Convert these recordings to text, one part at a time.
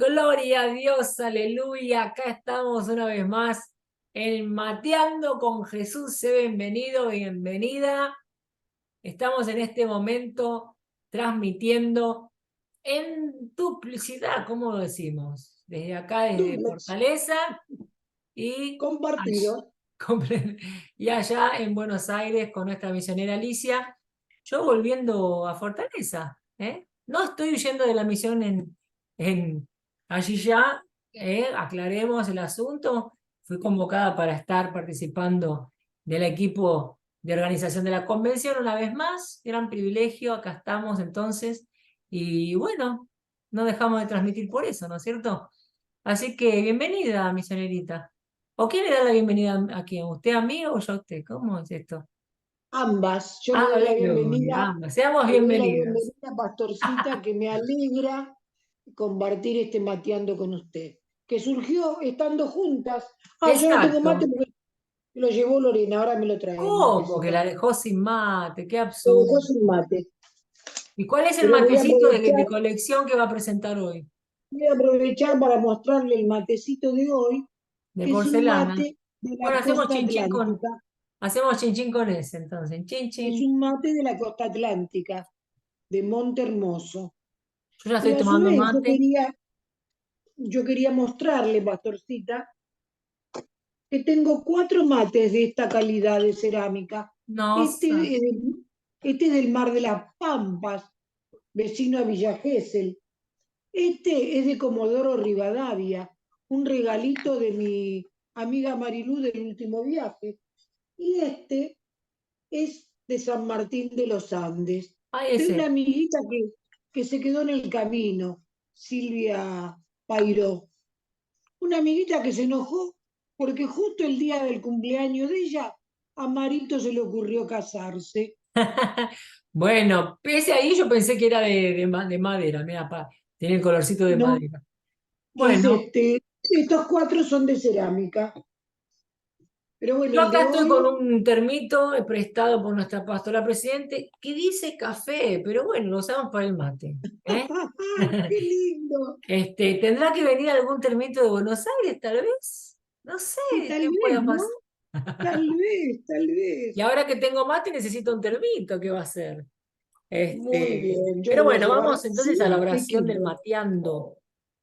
Gloria a Dios, aleluya. Acá estamos una vez más en Mateando con Jesús. Sé bienvenido, bienvenida. Estamos en este momento transmitiendo en duplicidad, ¿cómo lo decimos? Desde acá, desde Duplex, Fortaleza y compartido. y allá en Buenos Aires con nuestra misionera Alicia. Yo volviendo a Fortaleza, ¿eh? No estoy huyendo de la misión en allí ya, aclaremos el asunto. Fui convocada para estar participando del equipo de organización de la convención una vez más. Gran privilegio, acá estamos entonces. Y bueno, no dejamos de transmitir por eso, ¿no es cierto? Así que bienvenida, misionerita. ¿O quién le da la bienvenida a quién? ¿Usted a mí o yo a usted? ¿Cómo es esto? Ambas. Yo le doy la Aleluya, bienvenida, ambas. Seamos le doy la bienvenidos. bienvenida, Pastorcita, que me alegra compartir este mateando con usted. Que surgió estando juntas. Yo no tengo mate Exacto. porque lo llevó Lorena, ahora me lo trae el ¿Cómo que matecito. la dejó sin mate? Qué Me absurdo. dejó sin mate. ¿Y cuál es el Pero matecito de colección que va a presentar hoy? voy a aprovechar para mostrarle el matecito de hoy, De que es un porcelana. mate de la Bueno, costa atlántica. hacemos chin con ese entonces. Chin Es chin. un mate de la costa atlántica, de Monte Hermoso. Yo ya estoy Pero a su tomando vez mate. yo quería mostrarle, Pastorcita, que tengo 4 mates de esta calidad de cerámica. Este Nossa. es este es del Mar de las Pampas, vecino a Villa Gesell. Este es de Comodoro Rivadavia, un regalito de mi amiga Marilú del último viaje. Y este es de San Martín de los Andes, Ay, de una ese. amiguita que se quedó en el camino, Silvia Pairó. Una amiguita que se enojó porque justo el día del cumpleaños de ella, a Marito se le ocurrió casarse. Bueno, pese ahí yo pensé que era de madera, mira, tiene el colorcito de No, madera. es Bueno, estos 4 son de cerámica, pero bueno, yo el acá de estoy con hoy, un termito prestado por nuestra pastora presidente que dice café, pero bueno, lo usamos para el mate. ¿Eh? ¡qué lindo! ¿Tendrá que venir algún termito de Buenos Aires, tal vez? No sé Y tal qué vez, pueda ¿no? pasar. Tal vez, tal Y vez. ahora que tengo mate necesito un termito, ¿qué va a hacer? Muy bien, yo Pero lo voy a bueno, llevar vamos entonces a la sin oración del equipo. mateando.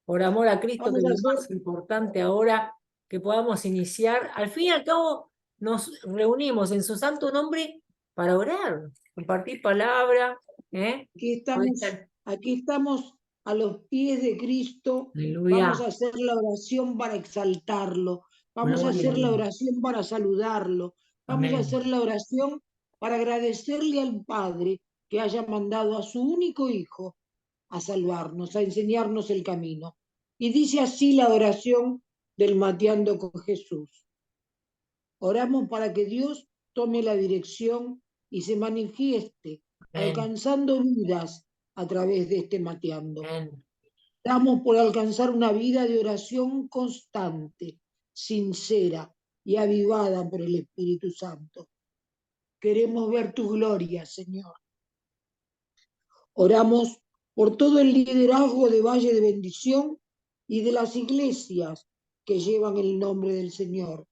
Por amor a Cristo, que Vamos es a lo hacer, más importante ahora que podamos iniciar. Al fin y al cabo, nos reunimos en su santo nombre para orar, compartir palabra. ¿Eh? Puede ser. aquí estamos a los pies de Cristo. Vamos Aleluya. a hacer la oración para exaltarlo. Vamos a Gloria a hacer la Dios. oración para saludarlo. Vamos a Amén. hacer la oración para agradecerle al Padre que haya mandado a su único Hijo a salvarnos, a enseñarnos el camino. Y dice así la oración del Mateando con Jesús. Oramos para que Dios tome la dirección y se manifieste, Amén. alcanzando vidas a través de este mateando. Amén. Damos por alcanzar una vida de oración constante, sincera y avivada por el Espíritu Santo. Queremos ver tu gloria, Señor. Oramos por todo el liderazgo de Valle de Bendición y de las iglesias que llevan el nombre del Señor,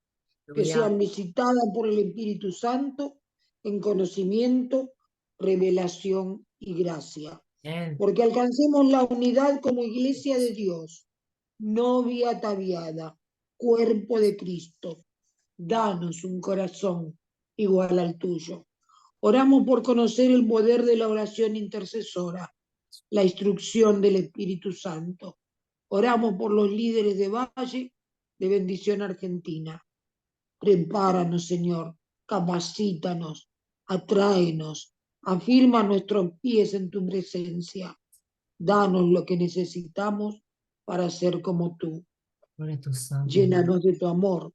que Aleluya. sean visitadas por el Espíritu Santo en conocimiento, revelación y gracia. Amén. Porque alcancemos la unidad como iglesia de Dios, novia ataviada, cuerpo de Cristo. Danos un corazón igual al tuyo. Oramos por conocer el poder de la oración intercesora, la instrucción del Espíritu Santo. Oramos por los líderes de Valle de Bendición Argentina. Prepáranos, Señor, capacítanos, atráenos, afirma nuestros pies en tu presencia. Danos lo que necesitamos para ser como tú. Gloria a tu santo nombre. Llénanos de tu amor.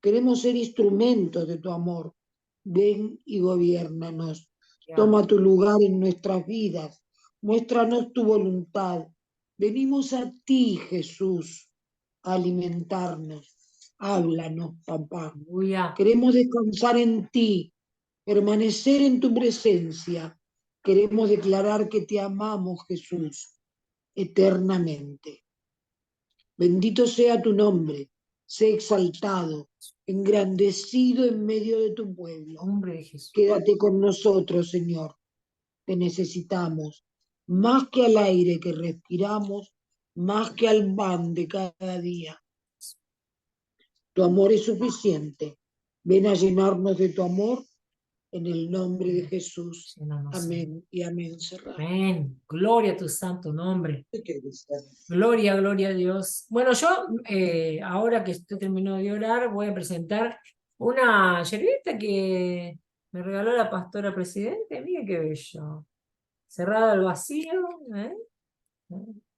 Queremos ser instrumentos de tu amor. Ven y gobiérnanos. Toma tu lugar en nuestras vidas. Muéstranos tu voluntad. Venimos a ti, Jesús, a alimentarnos. Háblanos, papá. Aleluya. Queremos descansar en ti, permanecer en tu presencia. Queremos declarar que te amamos, Jesús, eternamente. Bendito sea tu nombre, sé exaltado, engrandecido en medio de tu pueblo. Nombre de Jesús. Quédate con nosotros, Señor, te necesitamos, más que al aire que respiramos, más que al pan de cada día. Tu amor es suficiente. Ven a llenarnos de tu amor en el nombre de Jesús. Llénanos, Señor. Amén y amén. Cerrado. Amén. Gloria a tu santo nombre. ¿Qué dice? Gloria, gloria a Dios. Bueno, yo ahora que estoy terminando de orar, voy a presentar una yerbita que me regaló la pastora presidente. Mira qué bello. Cerrada al vacío. ¿Eh?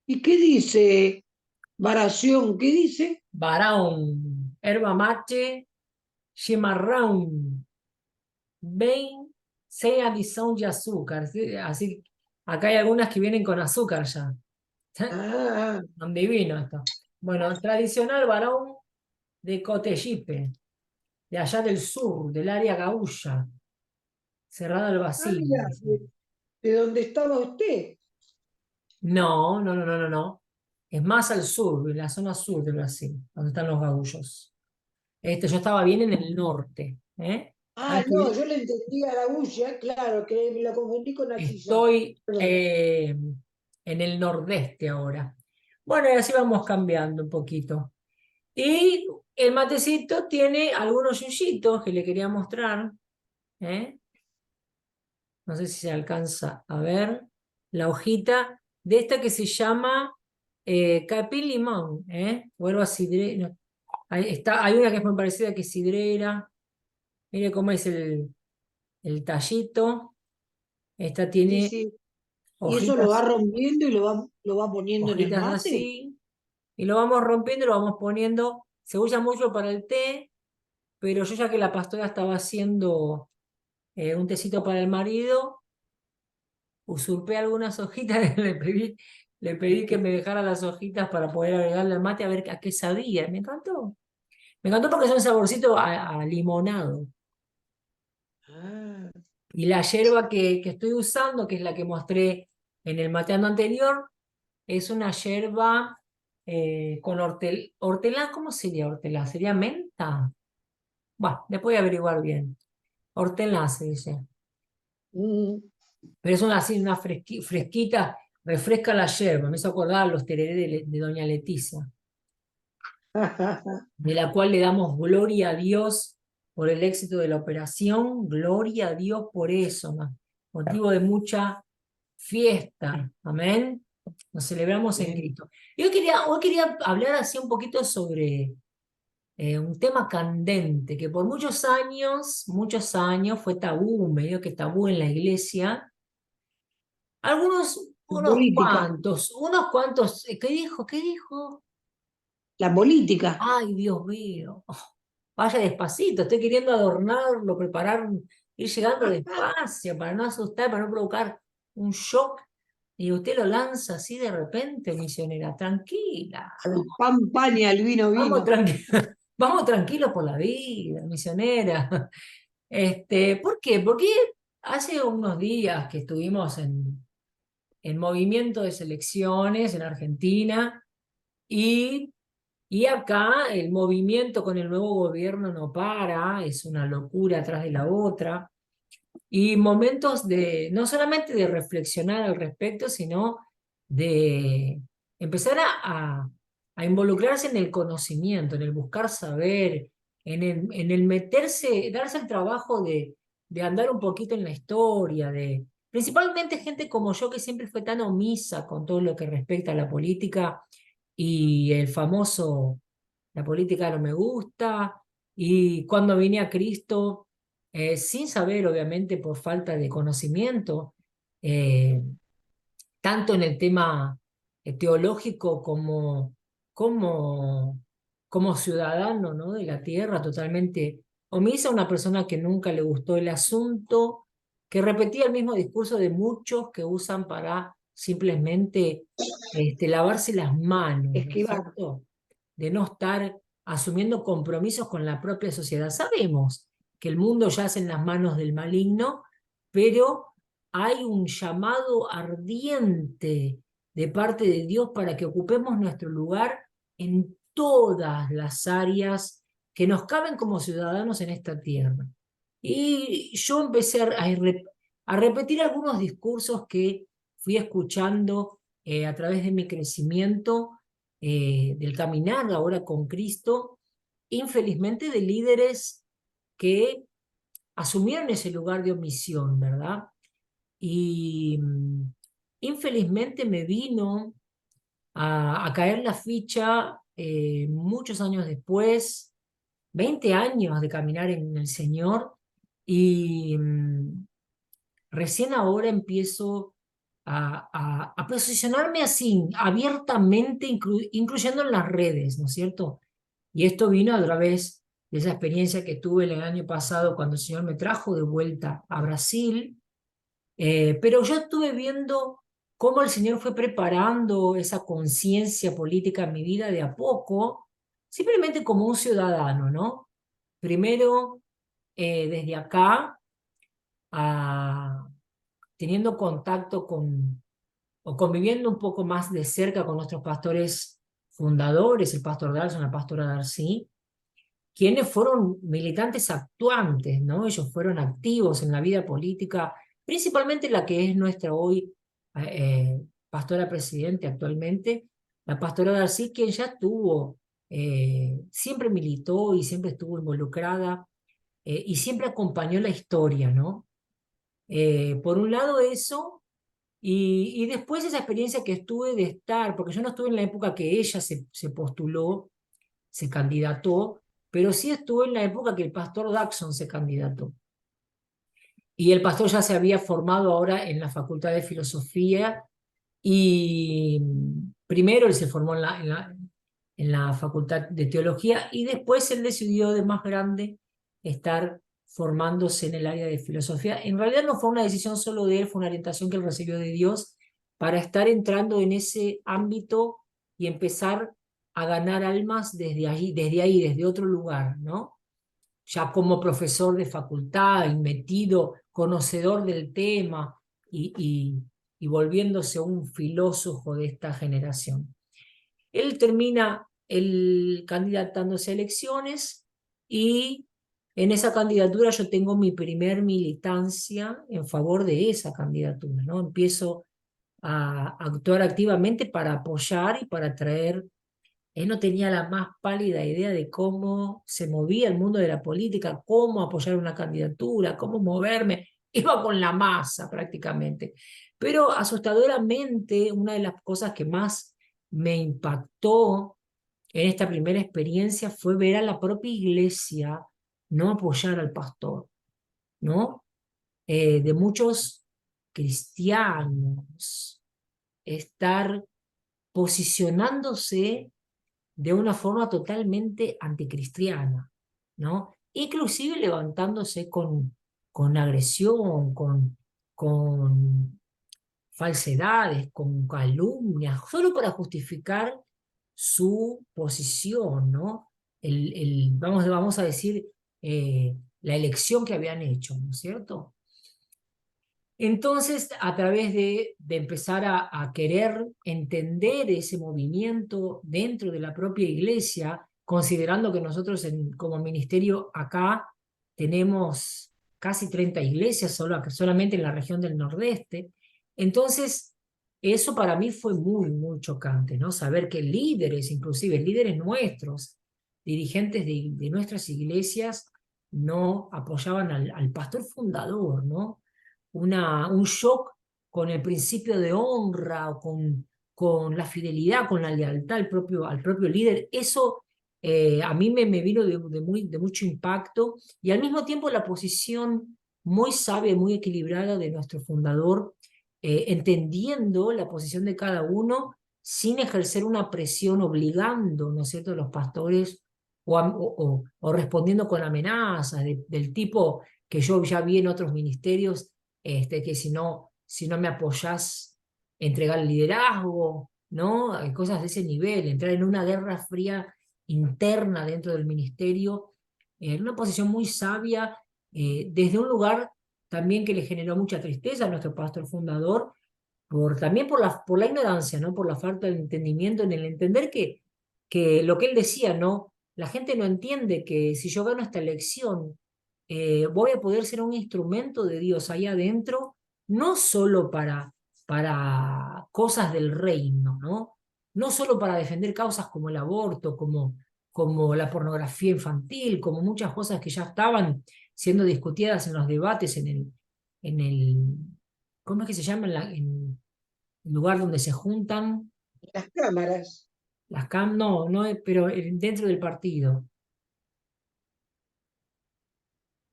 ¿Y qué dice Varación? ¿Qué dice? Barón, herba mate, chimarrón, ven, sin adición de azúcar. ¿Sí? Así, acá hay algunas que vienen con azúcar ya. Ah, Son divinos esto. Bueno, tradicional varón de Cotellipe, de allá del sur, del área gaúcha, cerrada al vacío. mira, Dice. de dónde estaba usted. No, no, no, no, no, no. Es más al sur, en la zona sur de Brasil, donde están los gaullos. Yo estaba bien en el norte, ¿eh? Ah, Sabes no, que yo le entendí a la bulla, claro, que me la confundí con Achilla. estoy Perdón. en el nordeste ahora. Bueno, y así vamos cambiando un poquito. Y el matecito tiene algunos yuyitos que le quería mostrar, ¿eh? No sé si se alcanza a ver la hojita de esta que se llama capim limón, o algo así. No, ahí está, hay una que es muy parecida que es sidrera. Mire cómo es el tallito. Esta Sí, tiene sí. Y eso lo va hojitas, rompiendo y lo va poniendo en el hojitas mate. así. Y lo vamos rompiendo y lo vamos poniendo. Se usa mucho para el té, pero yo ya que la pastora estaba haciendo un tecito para el marido, usurpé algunas hojitas, le pedí que me dejara las hojitas para poder agregarle al mate a ver a qué sabía. Me encantó. Me encantó porque es un saborcito a limonado. Ah, Y la yerba que estoy usando, que es la que mostré en el mateando anterior, es una yerba con hortelã. ¿Cómo sería hortelã? ¿Sería menta? Bueno, después voy a averiguar bien. Hortelã se dice. mm. Pero es una, así, una fresquita, refresca la yerba. Me hizo acordar los tereré de Doña Leticia, de la cual le damos gloria a Dios por el éxito de la operación, gloria a Dios por eso, motivo de mucha fiesta, amén. Nos celebramos en Bien. Cristo. Y hoy quería hablar así un poquito sobre un tema candente, que por muchos años fue tabú, medio que tabú en la iglesia. Algunos, La política. unos cuantos, ¿qué dijo? ¿Qué dijo? La política. Ay, Dios mío, vaya despacito, estoy queriendo adornarlo, preparar, ir llegando despacio para no asustar, para no provocar un shock. Y usted lo lanza así de repente, misionera, tranquila, Al pan, pan y al vino, vamos vino. tranquilos, vamos tranquilos por la vida, misionera. ¿Por qué? Porque hace unos días que estuvimos en movimiento de selecciones en Argentina y y acá el movimiento con el nuevo gobierno no para, es una locura atrás de la otra. Y momentos de, no solamente de reflexionar al respecto, sino de empezar a involucrarse en el conocimiento, en el buscar saber, en el meterse, darse el trabajo de andar un poquito en la historia, principalmente gente como yo que siempre fue tan omisa con todo lo que respecta a la política y el famoso la política no me gusta, y cuando vine a Cristo, sin saber, obviamente, por falta de conocimiento, eh, tanto en el tema teológico como, como ciudadano, ¿no? De la tierra, totalmente omisa, una persona que nunca le gustó el asunto, que repetía el mismo discurso de muchos que usan para simplemente lavarse las manos, ¿no es Esquivar. cierto? De no estar asumiendo compromisos con la propia sociedad. Sabemos que el mundo yace en las manos del maligno, pero hay un llamado ardiente de parte de Dios para que ocupemos nuestro lugar en todas las áreas que nos caben como ciudadanos en esta tierra. Y yo empecé a repetir algunos discursos que fui escuchando a través de mi crecimiento, del caminar ahora con Cristo, infelizmente de líderes que asumieron ese lugar de omisión, ¿verdad? Y infelizmente me vino a caer la ficha muchos años después, 20 años de caminar en el Señor, y recién ahora empiezo a posicionarme así, abiertamente, incluyendo en las redes, ¿no es cierto? Y esto vino a través de esa experiencia que tuve el año pasado cuando el Señor me trajo de vuelta a Brasil, pero yo estuve viendo cómo el Señor fue preparando esa conciencia política en mi vida de a poco, simplemente como un ciudadano, ¿no? Primero, desde acá, a- teniendo contacto con, o conviviendo un poco más de cerca con nuestros pastores fundadores, el pastor Darcy, la pastora Darcy, quienes fueron militantes actuantes, ¿no? Ellos fueron activos en la vida política, principalmente la que es nuestra hoy pastora presidente actualmente, la pastora Darcy, quien ya estuvo, siempre militó y siempre estuvo involucrada y siempre acompañó la historia, ¿no? Por un lado eso, y después esa experiencia que estuve de estar, porque yo no estuve en la época que ella se postuló, se candidató, pero sí estuve en la época que el pastor Daxon se candidató. Y el pastor ya se había formado ahora en la Facultad de Filosofía y primero él se formó en la Facultad de Teología y después él decidió de más grande estar formándose en el área de filosofía. En realidad no fue una decisión solo de él, fue una orientación que él recibió de Dios para estar entrando en ese ámbito y empezar a ganar almas desde allí, desde otro lugar, ¿no? Ya como profesor de facultad, y metido, conocedor del tema y volviéndose un filósofo de esta generación. Él termina candidatándose a elecciones y en esa candidatura yo tengo mi primer militancia en favor de esa candidatura, ¿no? Empiezo a actuar activamente para apoyar y para traer. Él no tenía la más pálida idea de cómo se movía el mundo de la política, cómo apoyar una candidatura, cómo moverme. Iba con la masa prácticamente. Pero asustadoramente, una de las cosas que más me impactó en esta primera experiencia fue ver a la propia iglesia no apoyar al pastor, ¿no? De muchos cristianos estar posicionándose de una forma totalmente anticristiana, ¿no? Inclusive levantándose con agresión, con falsedades, con calumnias, solo para justificar su posición, ¿no? Vamos a decir, la elección que habían hecho, ¿no es cierto? Entonces, a través de empezar a querer entender ese movimiento dentro de la propia iglesia, considerando que nosotros como ministerio acá tenemos casi 30 iglesias solamente en la región del Nordeste, entonces eso para mí fue muy, muy chocante, ¿no? Saber que líderes, inclusive líderes nuestros, dirigentes de nuestras iglesias, no apoyaban al pastor fundador, ¿no? Un shock con el principio de honra, con la fidelidad, con la lealtad al propio líder. Eso a mí me vino de mucho impacto y al mismo tiempo la posición muy sabia y muy equilibrada de nuestro fundador, entendiendo la posición de cada uno sin ejercer una presión obligando, ¿no es cierto?, a los pastores o respondiendo con amenazas del tipo que yo ya vi en otros ministerios, que si no me apoyás, entregar el liderazgo, ¿no? Hay cosas de ese nivel, entrar en una guerra fría interna dentro del ministerio, en una posición muy sabia, desde un lugar también que le generó mucha tristeza a nuestro pastor fundador, también por la ignorancia, ¿no? Por la falta de entendimiento en el entender que que lo que él decía, ¿no? La gente no entiende que si yo gano esta elección, voy a poder ser un instrumento de Dios ahí adentro, no solo para cosas del reino, ¿no? No solo para defender causas como el aborto, como la pornografía infantil, como muchas cosas que ya estaban siendo discutidas en los debates en el, ¿cómo es que se llama? En el lugar donde se juntan Las cámaras, las CAM, no, no, pero dentro del partido.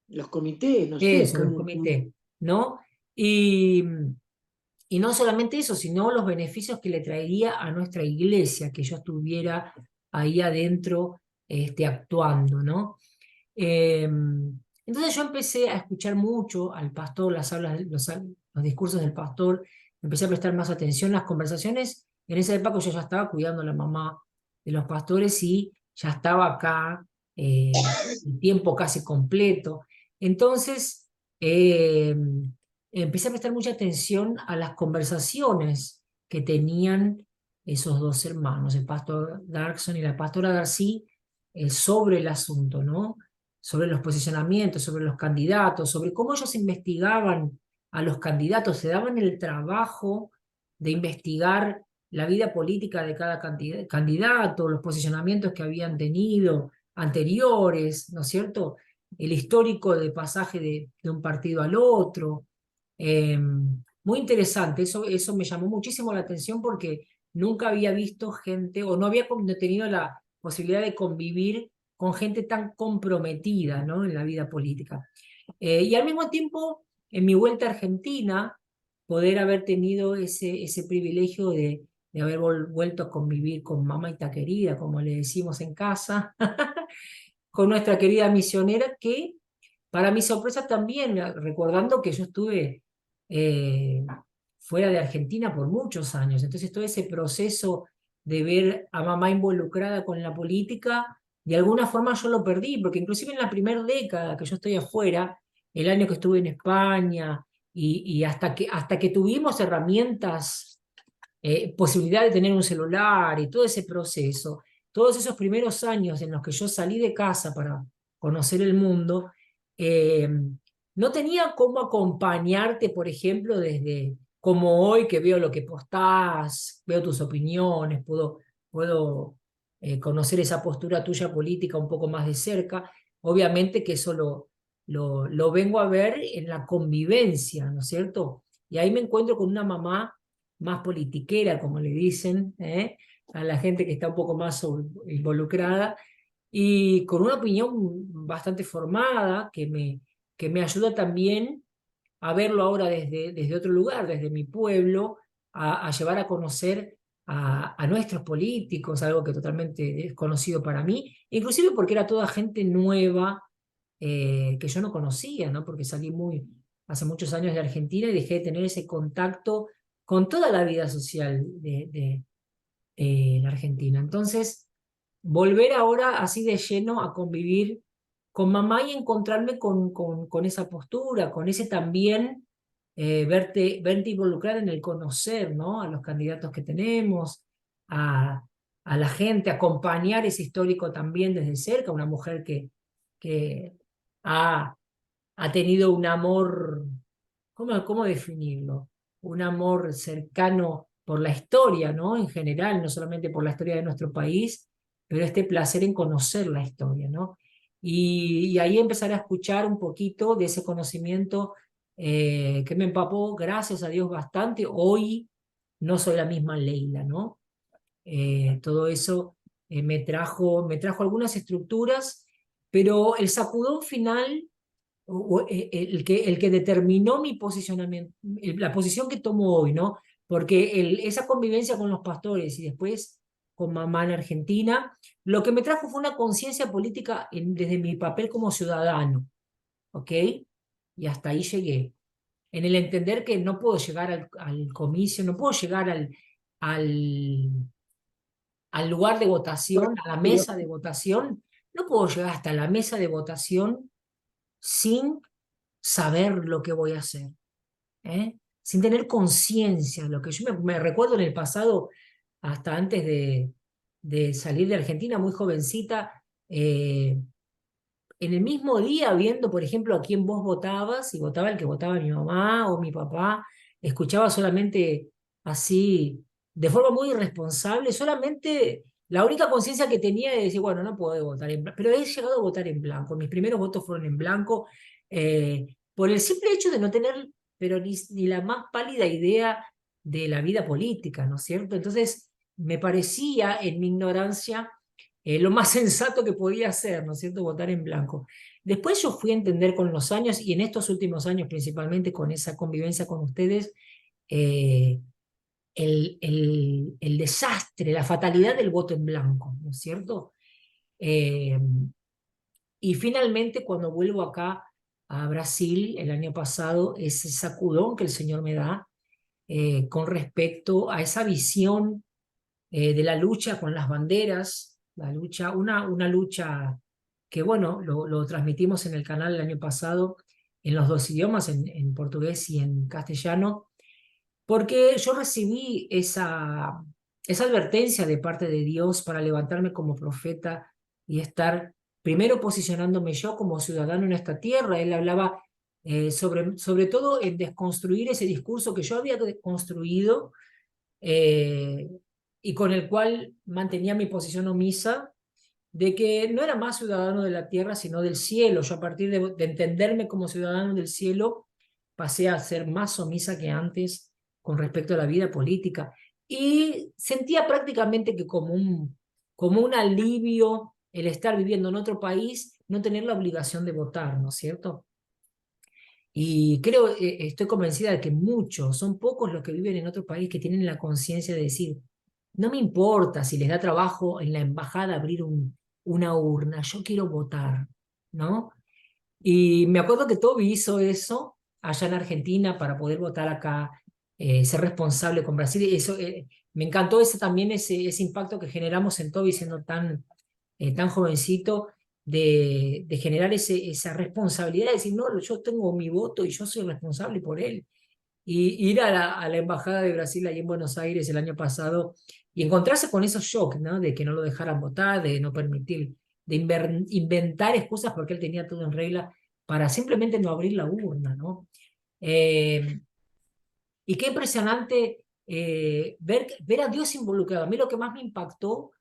los comités, no sé Eso, los cómo. comités, ¿no? Y, y no solamente eso, sino los beneficios que le traería a nuestra iglesia que yo estuviera ahí adentro actuando, ¿no? Eh, entonces yo empecé a escuchar mucho al pastor, las hablas, los discursos del pastor, empecé a prestar más atención, las conversaciones. En esa época yo ya estaba cuidando a la mamá de los pastores y ya estaba acá el tiempo casi completo. Entonces eh, empecé a prestar mucha atención a las conversaciones que tenían esos dos hermanos, el pastor Darkson y la pastora Darcy, sobre el asunto, ¿no? Sobre los posicionamientos, sobre los candidatos, sobre cómo ellos investigaban a los candidatos, se daban el trabajo de investigar la vida política de cada candidato, los posicionamientos que habían tenido anteriores, ¿no es cierto? El histórico de pasaje de un partido al otro. Muy interesante, eso me llamó muchísimo la atención porque nunca había visto gente o no había tenido la posibilidad de convivir con gente tan comprometida, ¿no? En la vida política. Y al mismo tiempo, en mi vuelta a Argentina, poder haber tenido ese privilegio de haber vuelto a convivir con mamita querida, como le decimos en casa, con nuestra querida misionera, que para mi sorpresa también, recordando que yo estuve eh, fuera de Argentina por muchos años, entonces todo ese proceso de ver a mamá involucrada con la política, de alguna forma yo lo perdí, porque inclusive en la primera década que yo estoy afuera, el año que estuve en España, y hasta que tuvimos herramientas, posibilidad de tener un celular y todo ese proceso, todos esos primeros años en los que yo salí de casa para conocer el mundo, eh, no tenía cómo acompañarte, por ejemplo, desde como hoy que veo lo que postás, veo tus opiniones, puedo conocer esa postura tuya política un poco más de cerca. Obviamente que eso lo vengo a ver en la convivencia, ¿no es cierto? Y ahí me encuentro con una mamá más politiquera, como le dicen, a la gente que está un poco más involucrada, y con una opinión bastante formada que me ayuda también a verlo ahora desde otro lugar, desde mi pueblo, a llevar a conocer a nuestros políticos, algo que totalmente desconocido para mí, inclusive porque era toda gente nueva que yo no conocía, ¿no? Porque salí hace muchos años de Argentina y dejé de tener ese contacto con toda la vida social de la Argentina. Entonces, volver ahora así de lleno a convivir con mamá y encontrarme con esa postura, con ese también verte involucrada en el conocer, ¿no? A los candidatos que tenemos, a la gente, acompañar ese histórico también desde cerca, una mujer que ha, ha tenido un amor, ¿cómo definirlo? Un amor cercano por la historia, ¿no? En general, no solamente por la historia de nuestro país, pero este placer en conocer la historia, ¿no? Y ahí empezar a escuchar un poquito de ese conocimiento que me empapó, gracias a Dios, bastante. Hoy no soy la misma Leila, ¿no? Todo eso me trajo algunas estructuras, pero el sacudón final el que determinó mi posicionamiento, la posición que tomo hoy, ¿no? Porque esa convivencia con los pastores y después con mamá en Argentina, lo que me trajo fue una conciencia política desde mi papel como ciudadano, ¿ok? Y hasta ahí llegué. En el entender que no puedo llegar al comicio, no puedo llegar al, al lugar de votación, a la Pero mesa de votación, no puedo llegar hasta la mesa de votación sin saber lo que voy a hacer, sin tener conciencia de lo que yo me recuerdo en el pasado, hasta antes de salir de Argentina muy jovencita, en el mismo día viendo, por ejemplo, a quién vos votabas, si votaba el que votaba mi mamá o mi papá, escuchaba solamente así, de forma muy irresponsable, solamente la única conciencia que tenía es decir, bueno, no puedo votar en blanco, pero he llegado a votar en blanco, mis primeros votos fueron en blanco, por el simple hecho de no tener, pero ni la más pálida idea de la vida política, ¿no es cierto? Entonces, me parecía en mi ignorancia lo más sensato que podía hacer, ¿no es cierto?, votar en blanco. Después yo fui a entender con los años, y en estos últimos años principalmente con esa convivencia con ustedes, eh, el desastre, la fatalidad del voto en blanco, ¿no es cierto? Eh, y finalmente cuando vuelvo acá a Brasil el año pasado, ese sacudón que el Señor me da con respecto a esa visión de la lucha con las banderas, la lucha, una lucha que, bueno, lo transmitimos en el canal el año pasado en los dos idiomas, en portugués y en castellano, porque yo recibí esa advertencia de parte de Dios para levantarme como profeta y estar primero posicionándome yo como ciudadano en esta tierra. Él hablaba sobre todo en desconstruir ese discurso que yo había construido eh, y con el cual mantenía mi posición omisa de que no era más ciudadano de la tierra, sino del cielo. Yo a partir de entenderme como ciudadano del cielo, pasé a ser más omisa que antes con respecto a la vida política. Y sentía prácticamente que como un alivio el estar viviendo en otro país, no tener la obligación de votar, ¿no es cierto? Y creo, estoy convencida de que muchos, son pocos los que viven en otro país que tienen la conciencia de decir, no me importa si les da trabajo en la embajada abrir una urna, yo quiero votar, ¿no? Y me acuerdo que Toby hizo eso allá en Argentina para poder votar acá, ser responsable con Brasil. Eso, me encantó ese, también ese impacto que generamos en Toby siendo tan jovencito, de generar esa responsabilidad, de decir, no, yo tengo mi voto y yo soy responsable por él. Y ir a la Embajada de Brasil ahí en Buenos Aires el año pasado y encontrarse con esos shocks, ¿no? De que no lo dejaran votar, de no permitir, de inventar excusas porque él tenía todo en regla para simplemente no abrir la urna, ¿no? Eh, y qué impresionante ver a Dios involucrado. A mí lo que más me impactó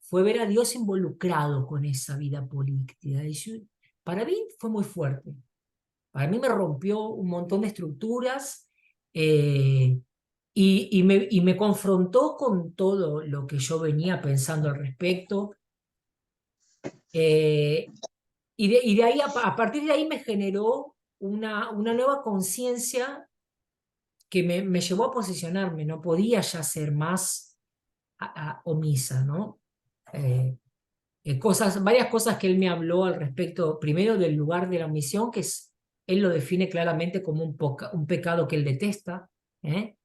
fue ver a Dios involucrado con esa vida política. Para mí fue muy fuerte. Para mí me rompió un montón de estructuras eh, y me confrontó con todo lo que yo venía pensando al respecto. eh, y de ahí, a partir de ahí me generó una nueva conciencia que me llevó a posicionarme. No podía ya ser más omisa, ¿no? Eh, varias cosas que él me habló al respecto, primero del lugar de la omisión, él lo define claramente como un pecado que él detesta, ¿eh?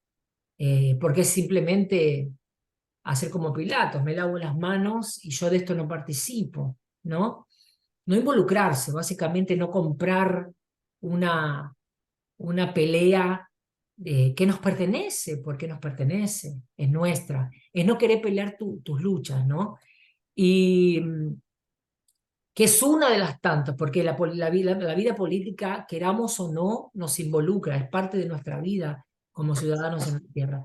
Porque es simplemente hacer como Pilatos, me lavo las manos y yo de esto no participo, ¿no? No involucrarse, básicamente no comprar una, una pelea que nos pertenece, porque nos pertenece, es nuestra, es no querer pelear tus luchas, ¿no? Y que es una de las tantas, porque la vida política, queramos o no, nos involucra, es parte de nuestra vida como ciudadanos en la tierra.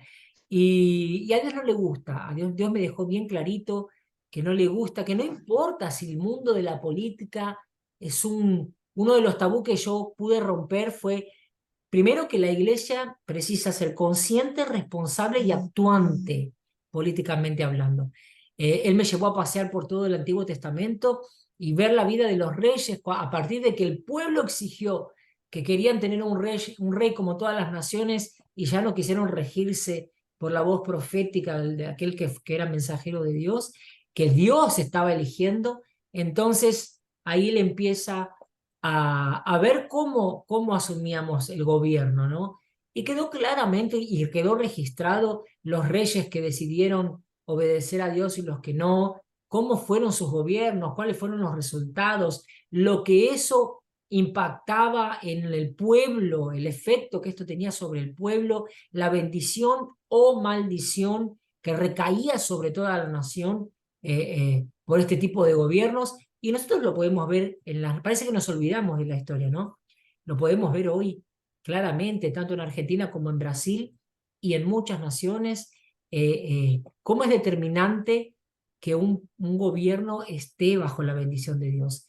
Y a Dios no le gusta, Dios me dejó bien clarito que no le gusta, que no importa si el mundo de la política es uno de los tabú que yo pude romper fue, primero, que la iglesia precisa ser consciente, responsable y actuante políticamente hablando. Él me llevó a pasear por todo el Antiguo Testamento y ver la vida de los reyes a partir de que el pueblo exigió que querían tener un rey como todas las naciones y ya no quisieron regirse por la voz profética de aquel que era mensajero de Dios, que Dios estaba eligiendo. Entonces ahí él empieza a ver cómo asumíamos el gobierno, ¿no? Y quedó claramente y quedó registrado los reyes que decidieron obedecer a Dios y los que no, cómo fueron sus gobiernos, cuáles fueron los resultados, lo que eso impactaba en el pueblo, el efecto que esto tenía sobre el pueblo, la bendición o maldición que recaía sobre toda la nación por este tipo de gobiernos, y nosotros lo podemos ver parece que nos olvidamos de la historia, ¿no? Lo podemos ver hoy claramente, tanto en Argentina como en Brasil y en muchas naciones, cómo es determinante que un gobierno esté bajo la bendición de Dios.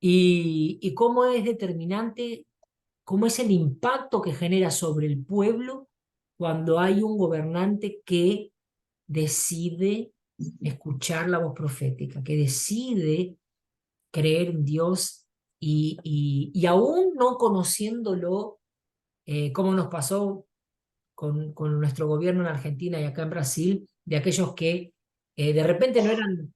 Y cómo es determinante, cómo es el impacto que genera sobre el pueblo cuando hay un gobernante que decide escuchar la voz profética, que decide creer en Dios y aún no conociéndolo, como nos pasó con nuestro gobierno en Argentina y acá en Brasil, de aquellos que de repente no eran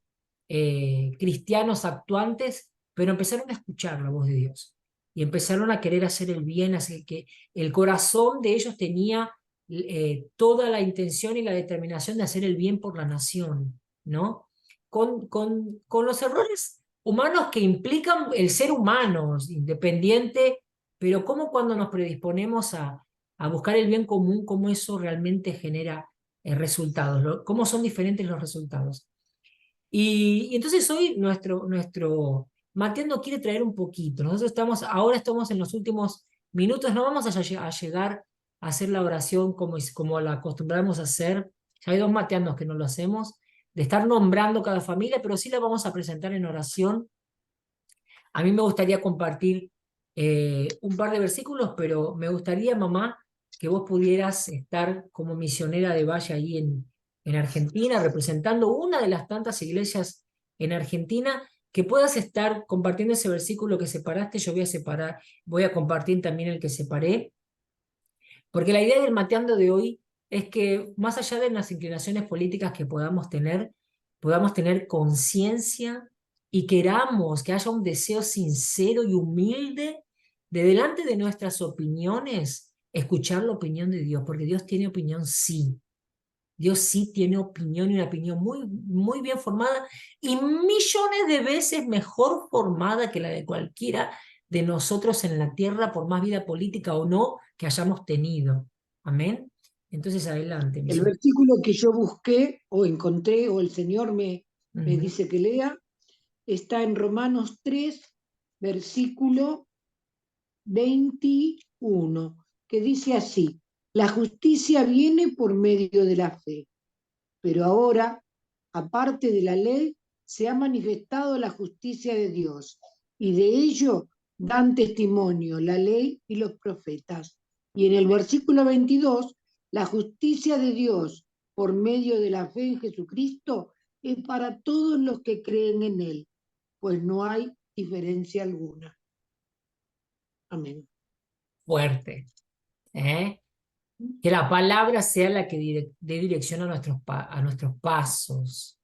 cristianos actuantes, pero empezaron a escuchar la voz de Dios y empezaron a querer hacer el bien, así que el corazón de ellos tenía toda la intención y la determinación de hacer el bien por la nación, ¿no? Con los errores humanos que implican el ser humano, independiente, pero cómo cuando nos predisponemos a buscar el bien común, cómo eso realmente genera resultados, cómo son diferentes los resultados. Y entonces hoy nuestro Mateando quiere traer un poquito. Nosotros ahora estamos en los últimos minutos, no vamos a llegar a hacer la oración como la acostumbramos a hacer. Ya hay dos Mateandos que no lo hacemos, de estar nombrando cada familia, pero sí la vamos a presentar en oración. A mí me gustaría compartir un par de versículos, pero me gustaría, mamá, que vos pudieras estar como misionera de Valle ahí en Argentina, representando una de las tantas iglesias en Argentina, que puedas estar compartiendo ese versículo que separaste. Yo voy a compartir también el que separé, porque la idea del mateando de hoy es que más allá de las inclinaciones políticas que podamos tener conciencia y queramos que haya un deseo sincero y humilde de delante de nuestras opiniones, escuchar la opinión de Dios, porque Dios tiene opinión, sí. Dios sí tiene opinión y una opinión muy, muy bien formada y millones de veces mejor formada que la de cualquiera de nosotros en la tierra, por más vida política o no que hayamos tenido. Amén. Entonces, adelante, El misionero. versículo que yo busqué o encontré o el Señor me Ujú. dice que lea está en Romanos 3, versículo 21, que dice así: la justicia viene por medio de la fe, pero ahora, aparte de la ley, se ha manifestado la justicia de Dios, y de ello dan testimonio la ley y los profetas. Y en el versículo 22, la justicia de Dios por medio de la fe en Jesucristo es para todos los que creen en Él, pues no hay diferencia alguna. Amén. Fuerte. ¿Eh? Que la palabra sea la que dé dirección a nuestros pasos.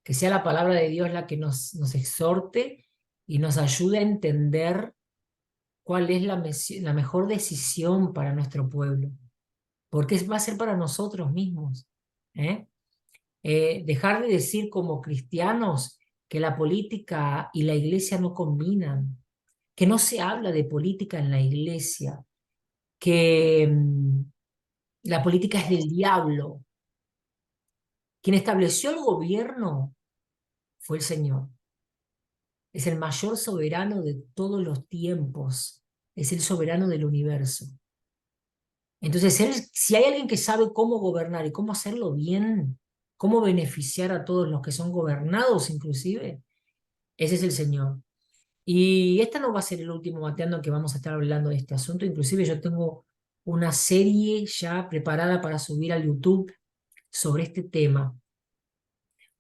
Que sea la palabra de Dios la que nos exhorte y nos ayude a entender cuál es la mejor decisión para nuestro pueblo, porque va a ser para nosotros mismos. ¿Eh? Dejar de decir como cristianos que la política y la iglesia no combinan, que no se habla de política en la iglesia, que la política es del diablo. Quien estableció el gobierno fue el Señor. Es el mayor soberano de todos los tiempos. Es el soberano del universo. Entonces, si hay alguien que sabe cómo gobernar y cómo hacerlo bien, cómo beneficiar a todos los que son gobernados inclusive, ese es el Señor. Y esta no va a ser el último mateando que vamos a estar hablando de este asunto. Inclusive yo tengo una serie ya preparada para subir al YouTube sobre este tema.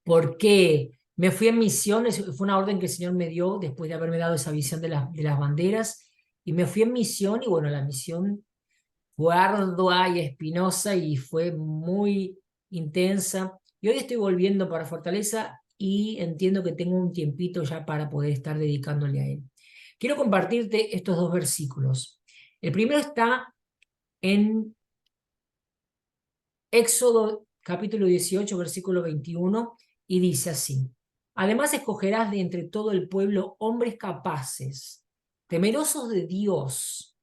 Porque me fui en misiones, fue una orden que el Señor me dio después de haberme dado esa visión de las banderas, y me fui en misión, y bueno, la misión fue ardua y espinosa y fue muy intensa. Y hoy estoy volviendo para Fortaleza y entiendo que tengo un tiempito ya para poder estar dedicándole a él. Quiero compartirte estos dos versículos. El primero está en Éxodo capítulo 18, versículo 21, y dice así: además escogerás de entre todo el pueblo hombres capaces, temerosos de Dios,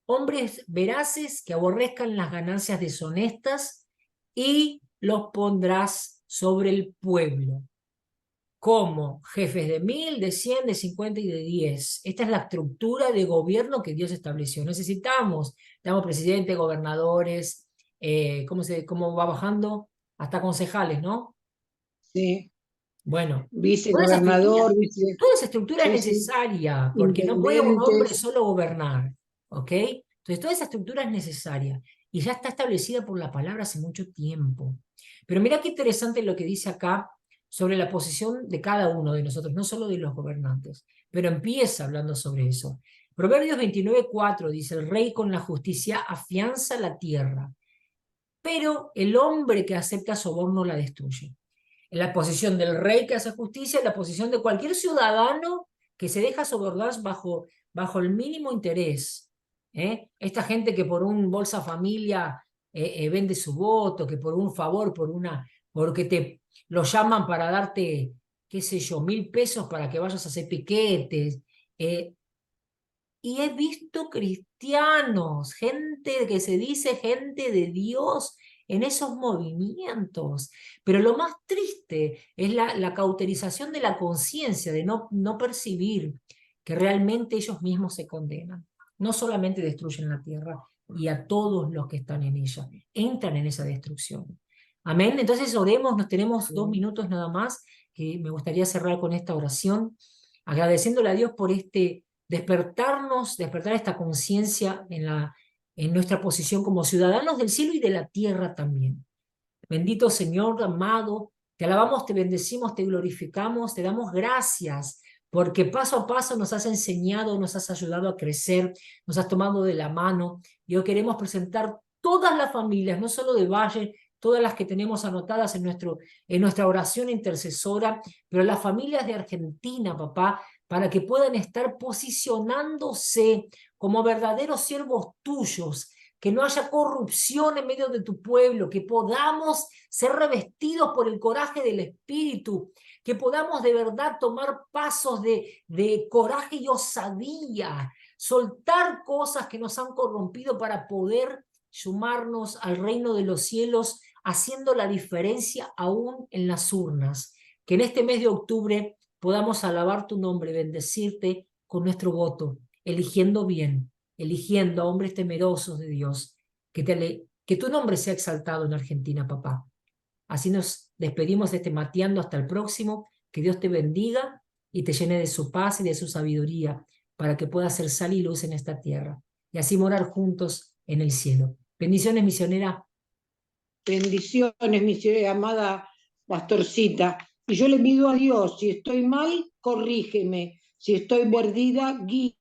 hombres veraces que aborrezcan las ganancias deshonestas, y los pondrás sobre el pueblo. como jefes de 1000, de 100, de 50 y de 10. Esta es la estructura de gobierno que Dios estableció. Necesitamos presidente, gobernadores, ¿cómo va bajando? Hasta concejales, ¿no? Sí, Bueno, vicegobernador, toda esa estructura es sí, sí, necesaria, porque no puede un hombre intendentes, solo gobernar, ¿ok? Entonces, toda esa estructura es necesaria y ya está establecida por la palabra hace mucho tiempo. Pero mira qué interesante lo que dice acá sobre la posición de cada uno de nosotros, no solo de los gobernantes, pero empieza hablando sobre eso. Proverbios 29:4 dice, el rey con la justicia afianza la tierra, pero el hombre que acepta soborno la destruye. En la posición del rey que hace justicia, en la posición de cualquier ciudadano que se deja sobornar bajo el mínimo interés. Esta gente que por un Bolsa Familia vende su voto, que por un favor, porque te lo llaman para darte, qué sé yo, 1000 pesos para que vayas a hacer piquetes. eh, y he visto cristianos, gente que se dice gente de Dios en esos movimientos. Pero lo más triste es la cauterización de la conciencia, de no percibir que realmente ellos mismos se condenan. No solamente destruyen la tierra y a todos los que están en ella, entran en esa destrucción. Amén. Entonces oremos, nos tenemos 2 minutos nada más, que me gustaría cerrar con esta oración, agradeciéndole a Dios por despertar esta conciencia en nuestra posición como ciudadanos del cielo y de la tierra también. Bendito Señor, amado, te alabamos, te bendecimos, te glorificamos, te damos gracias, porque paso a paso nos has enseñado, nos has ayudado a crecer, nos has tomado de la mano, y hoy queremos presentar todas las familias, no solo de Valle, todas las que tenemos anotadas en nuestra oración intercesora, pero las familias de Argentina, papá, para que puedan estar posicionándose como verdaderos siervos tuyos, que no haya corrupción en medio de tu pueblo, que podamos ser revestidos por el coraje del Espíritu, que podamos de verdad tomar pasos de coraje y osadía, soltar cosas que nos han corrompido para poder sumarnos al reino de los cielos, haciendo la diferencia aún en las urnas. Que en este mes de octubre podamos alabar tu nombre, bendecirte con nuestro voto, eligiendo bien, eligiendo a hombres temerosos de Dios. Que tu nombre sea exaltado en Argentina, papá. Así nos despedimos de este Mateando hasta el próximo. Que Dios te bendiga y te llene de su paz y de su sabiduría para que puedas ser sal y luz en esta tierra y así morar juntos en el cielo. Bendiciones, misionera. bendiciones, mi amada pastorcita. Y yo le pido a Dios, si estoy mal, corrígeme, si estoy perdida, guíame.